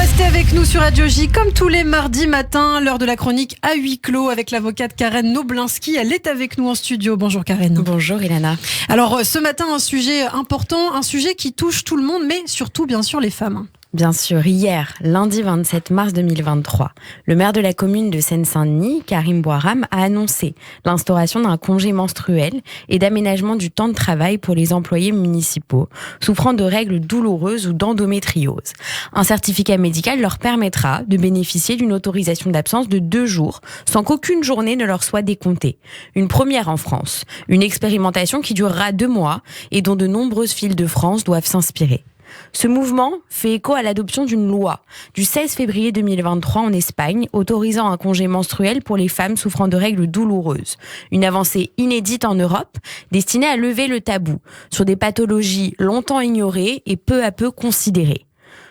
Restez avec nous sur Radio J comme tous les mardis matins, l'heure de la chronique à huis clos avec l'avocate Karen Noblinski. Elle est avec nous en studio. Bonjour Karen. Bonjour Ilana. Alors ce matin, un sujet important, un sujet qui touche tout le monde, mais surtout bien sûr les femmes. Bien sûr, hier, lundi 27 mars 2023, le maire de la commune de Seine-Saint-Denis, Karim Bouamrane, a annoncé l'instauration d'un congé menstruel et d'aménagement du temps de travail pour les employés municipaux souffrant de règles douloureuses ou d'endométriose. Un certificat médical leur permettra de bénéficier d'une autorisation d'absence de 2 jours sans qu'aucune journée ne leur soit décomptée. Une première en France, une expérimentation qui durera 2 mois et dont de nombreuses villes de France doivent s'inspirer. Ce mouvement fait écho à l'adoption d'une loi du 16 février 2023 en Espagne autorisant un congé menstruel pour les femmes souffrant de règles douloureuses. Une avancée inédite en Europe destinée à lever le tabou sur des pathologies longtemps ignorées et peu à peu considérées.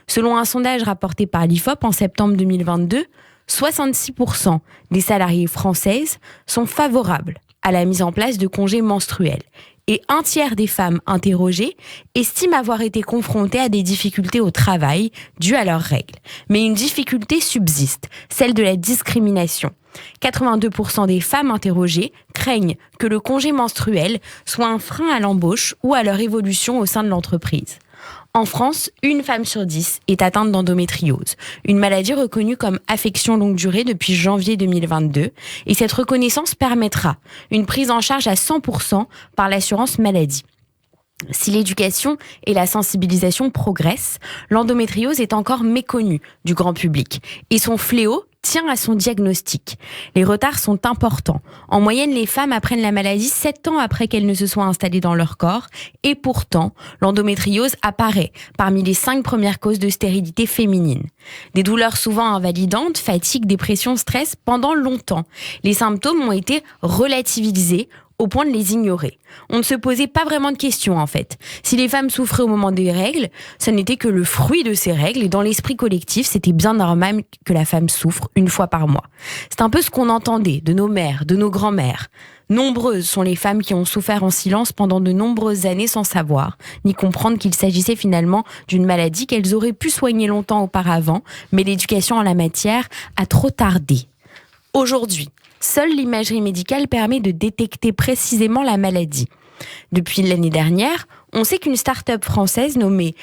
Selon un sondage rapporté par l'IFOP en septembre 2022, 66% des salariées françaises sont favorables à la mise en place de congés menstruels. Et 1/3 des femmes interrogées estiment avoir été confrontées à des difficultés au travail dues à leurs règles. Mais une difficulté subsiste, celle de la discrimination. 82% des femmes interrogées craignent que le congé menstruel soit un frein à l'embauche ou à leur évolution au sein de l'entreprise. En France, 1 femme sur 10 est atteinte d'endométriose, une maladie reconnue comme affection longue durée depuis janvier 2022, et cette reconnaissance permettra une prise en charge à 100% par l'assurance maladie. Si l'éducation et la sensibilisation progressent, l'endométriose est encore méconnue du grand public, et son fléau tient à son diagnostic. Les retards sont importants. En moyenne, les femmes apprennent la maladie 7 ans après qu'elles ne se soient installées dans leur corps. Et pourtant, l'endométriose apparaît parmi les 5 premières causes de stérilité féminine. Des douleurs souvent invalidantes, fatigue, dépression, stress pendant longtemps. Les symptômes ont été relativisés au point de les ignorer. On ne se posait pas vraiment de questions en fait. Si les femmes souffraient au moment des règles, ce n'était que le fruit de ces règles et dans l'esprit collectif, c'était bien normal que la femme souffre 1 fois par mois. C'est un peu ce qu'on entendait de nos mères, de nos grands-mères. Nombreuses sont les femmes qui ont souffert en silence pendant de nombreuses années sans savoir, ni comprendre qu'il s'agissait finalement d'une maladie qu'elles auraient pu soigner longtemps auparavant, mais l'éducation en la matière a trop tardé. Aujourd'hui, seule l'imagerie médicale permet de détecter précisément la maladie. Depuis l'année dernière, on sait qu'une start-up française nommée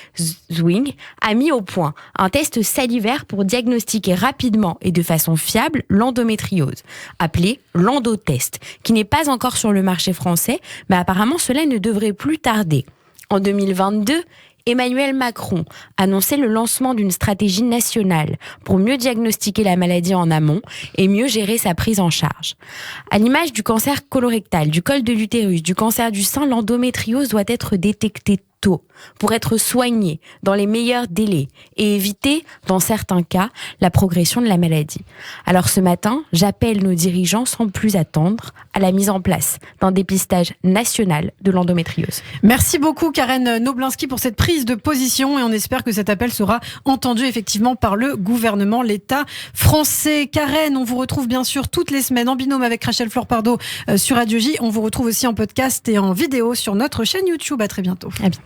Zwing a mis au point un test salivaire pour diagnostiquer rapidement et de façon fiable l'endométriose, appelé l'endotest, qui n'est pas encore sur le marché français, mais apparemment cela ne devrait plus tarder. En 2022, Emmanuel Macron annonçait le lancement d'une stratégie nationale pour mieux diagnostiquer la maladie en amont et mieux gérer sa prise en charge. À l'image du cancer colorectal, du col de l'utérus, du cancer du sein, l'endométriose doit être détectée tôt pour être soignée dans les meilleurs délais et éviter, dans certains cas, la progression de la maladie. Alors ce matin, j'appelle nos dirigeants sans plus attendre à la mise en place d'un dépistage national de l'endométriose. Merci beaucoup Karen Noblinski pour cette prise de position et on espère que cet appel sera entendu effectivement par le gouvernement, l'État français. Karen, on vous retrouve bien sûr toutes les semaines en binôme avec Rachel Fleur-Pardo sur Radio J. On vous retrouve aussi en podcast et en vidéo sur notre chaîne YouTube. À très bientôt. À bientôt.